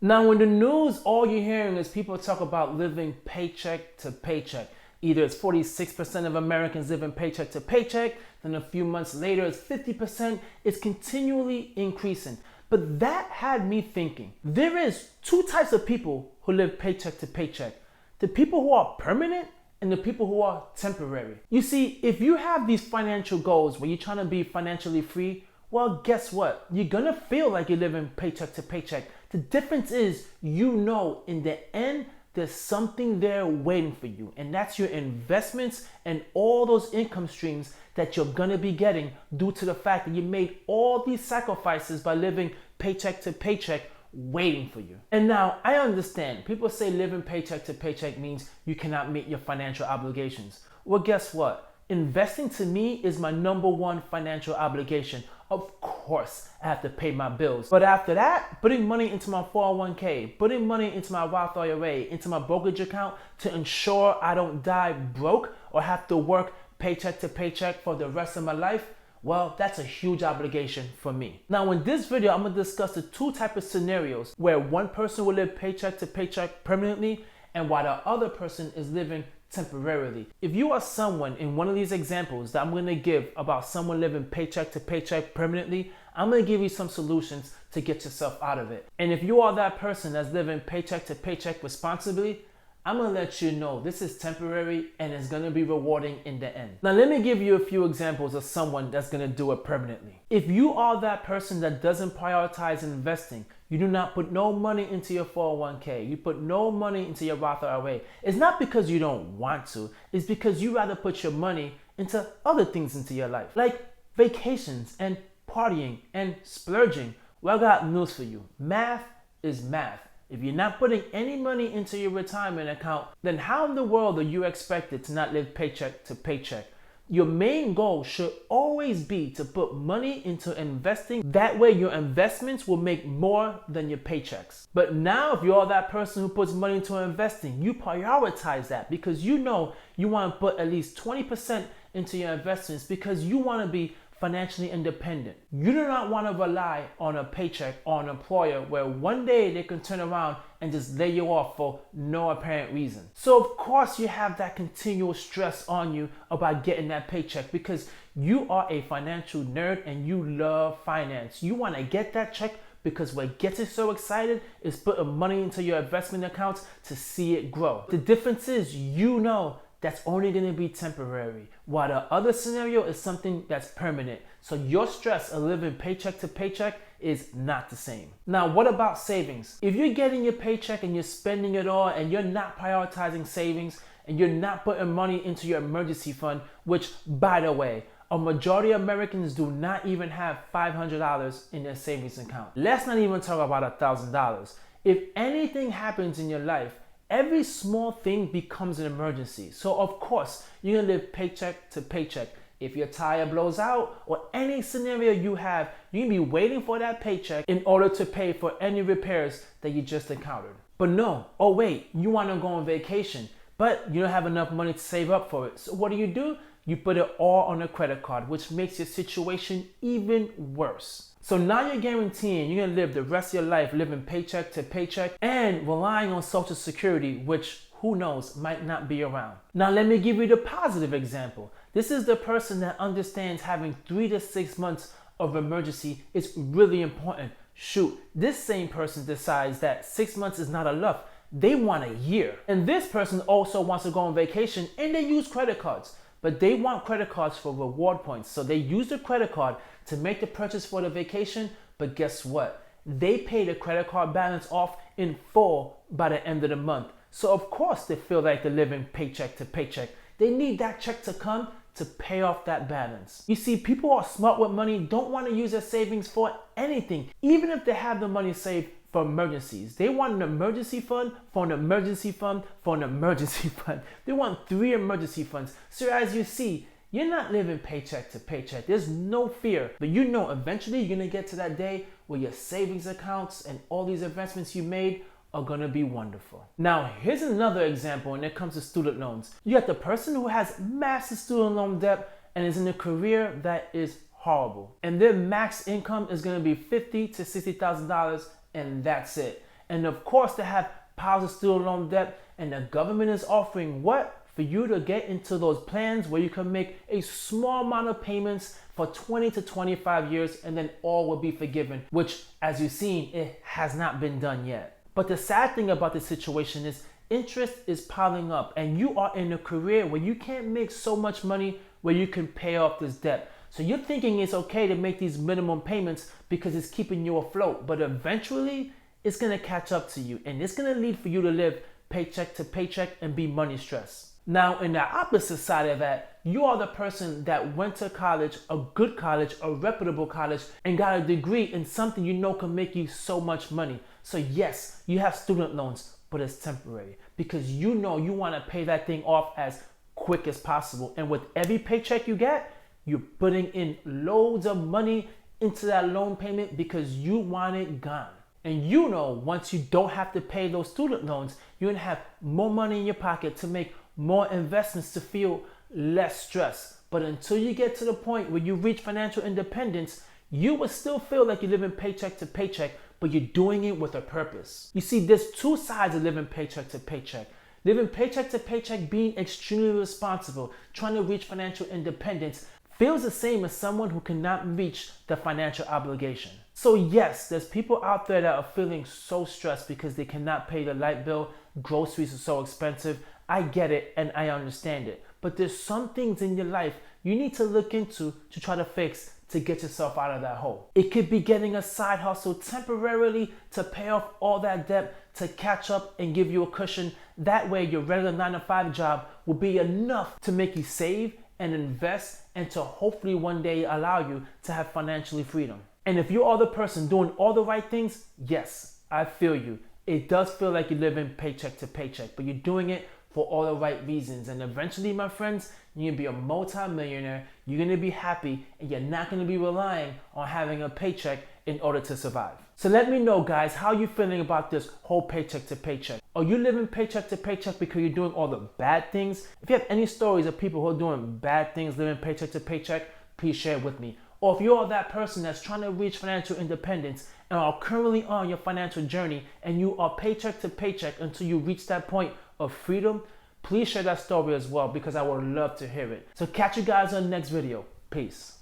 Now, in the news, all you're hearing is people talk about living paycheck to paycheck. Either it's 46% of Americans living paycheck to paycheck, then a few months later it's 50%. It's continually increasing. But that had me thinking. There is two types of people who live paycheck to paycheck. The people who are permanent and the people who are temporary. You see, if you have these financial goals where you're trying to be financially free, well, guess what? You're gonna feel like you're living paycheck to paycheck. The difference is, you know, in the end, there's something there waiting for you, and that's your investments and all those income streams that you're gonna be getting due to the fact that you made all these sacrifices by living paycheck to paycheck waiting for you. And now I understand people say living paycheck to paycheck means you cannot meet your financial obligations. Well, guess what? Investing to me is my number one financial obligation. Of course, I have to pay my bills. But after that, putting money into my 401k, putting money into my Roth IRA, into my brokerage account to ensure I don't die broke or have to work paycheck to paycheck for the rest of my life, well, that's a huge obligation for me. Now, in this video, I'm gonna discuss the two types of scenarios where one person will live paycheck to paycheck permanently and while the other person is living temporarily. If you are someone in one of these examples that I'm going to give about someone living paycheck to paycheck permanently, I'm going to give you some solutions to get yourself out of it. And if you are that person that's living paycheck to paycheck responsibly, I'm going to let you know this is temporary and it's going to be rewarding in the end. Now, let me give you a few examples of someone that's going to do it permanently. If you are that person that doesn't prioritize investing, you do not put no money into your 401k, you put no money into your Roth IRA, it's not because you don't want to, it's because you rather put your money into other things into your life, like vacations and partying and splurging. Well, I got news for you. Math is math. If you're not putting any money into your retirement account, then how in the world are you expected to not live paycheck to paycheck? Your main goal should always be to put money into investing. That way your investments will make more than your paychecks. But now if you're that person who puts money into investing, you prioritize that because you know you want to put at least 20% into your investments because you want to be financially independent. You do not want to rely on a paycheck or an employer where one day they can turn around and just lay you off for no apparent reason. So of course you have that continual stress on you about getting that paycheck because you are a financial nerd and you love finance. You want to get that check because what gets you so excited is putting money into your investment accounts to see it grow. The difference is, you know, that's only going to be temporary, while the other scenario is something that's permanent. So your stress of living paycheck to paycheck is not the same. Now, what about savings? If you're getting your paycheck and you're spending it all and you're not prioritizing savings and you're not putting money into your emergency fund, which, by the way, a majority of Americans do not even have $500 in their savings account. Let's not even talk about $1,000. If anything happens in your life, every small thing becomes an emergency. So of course, you're gonna live paycheck to paycheck. If your tire blows out or any scenario you have, you're gonna be waiting for that paycheck in order to pay for any repairs that you just encountered. But no, oh wait, you wanna go on vacation, but you don't have enough money to save up for it. So what do? You put it all on a credit card, which makes your situation even worse. So now you're guaranteeing you're gonna live the rest of your life living paycheck to paycheck and relying on Social Security, which who knows, might not be around. Now let me give you the positive example. This is the person that understands having 3 to 6 months of emergency is really important. Shoot, this same person decides that 6 months is not enough. They want a year. And this person also wants to go on vacation and they use credit cards. But they want credit cards for reward points. So they use the credit card to make the purchase for the vacation. But guess what? They pay the credit card balance off in full by the end of the month. So of course they feel like they're living paycheck to paycheck. They need that check to come to pay off that balance. You see, people who are smart with money don't want to use their savings for anything, even if they have the money saved for emergencies. They want an emergency fund for an emergency fund for an emergency fund. They want 3 emergency funds. So as you see, you're not living paycheck to paycheck. There's no fear, but you know eventually you're gonna get to that day where your savings accounts and all these investments you made are gonna be wonderful. Now, here's another example when it comes to student loans. You got the person who has massive student loan debt and is in a career that is horrible. And their max income is gonna be $50,000 to $60,000 and that's it. And of course, they have piles of student loan debt, and the government is offering what? For you to get into those plans where you can make a small amount of payments for 20 to 25 years, and then all will be forgiven, which, as you've seen, it has not been done yet. But the sad thing about the situation is interest is piling up, and you are in a career where you can't make so much money where you can pay off this debt. So you're thinking it's okay to make these minimum payments because it's keeping you afloat, but eventually it's gonna catch up to you, and it's gonna lead for you to live paycheck to paycheck and be money stressed. Now, in the opposite side of that, you are the person that went to college, a good college, a reputable college, and got a degree in something you know can make you so much money. So yes, you have student loans, but it's temporary because you know you want to pay that thing off as quick as possible. And with every paycheck you get, you're putting in loads of money into that loan payment because you want it gone. And you know, once you don't have to pay those student loans, you're gonna have more money in your pocket to make more investments to feel less stress. But until you get to the point where you reach financial independence, you will still feel like you're living paycheck to paycheck, but you're doing it with a purpose. You see, there's two sides of living paycheck to paycheck. Living paycheck to paycheck, being extremely responsible, trying to reach financial independence, feels the same as someone who cannot reach the financial obligation. So yes, there's people out there that are feeling so stressed because they cannot pay the light bill, groceries are so expensive. I get it and I understand it. But there's some things in your life you need to look into to try to fix to get yourself out of that hole. It could be getting a side hustle temporarily to pay off all that debt, to catch up and give you a cushion. That way your regular 9-to-5 job will be enough to make you save and invest and to hopefully one day allow you to have financial freedom. And if you are the person doing all the right things, yes, I feel you. It does feel like you're living paycheck to paycheck, but you're doing it for all the right reasons. And eventually, my friends, you're gonna be a multi-millionaire, you're gonna be happy, and you're not gonna be relying on having a paycheck in order to survive. So let me know, guys, how you feeling about this whole paycheck to paycheck. Are you living paycheck to paycheck because you're doing all the bad things? If you have any stories of people who are doing bad things, living paycheck to paycheck, please share it with me. Or if you are that person that's trying to reach financial independence and are currently on your financial journey and you are paycheck to paycheck until you reach that point of freedom, please share that story as well because I would love to hear it. So catch you guys on the next video. Peace.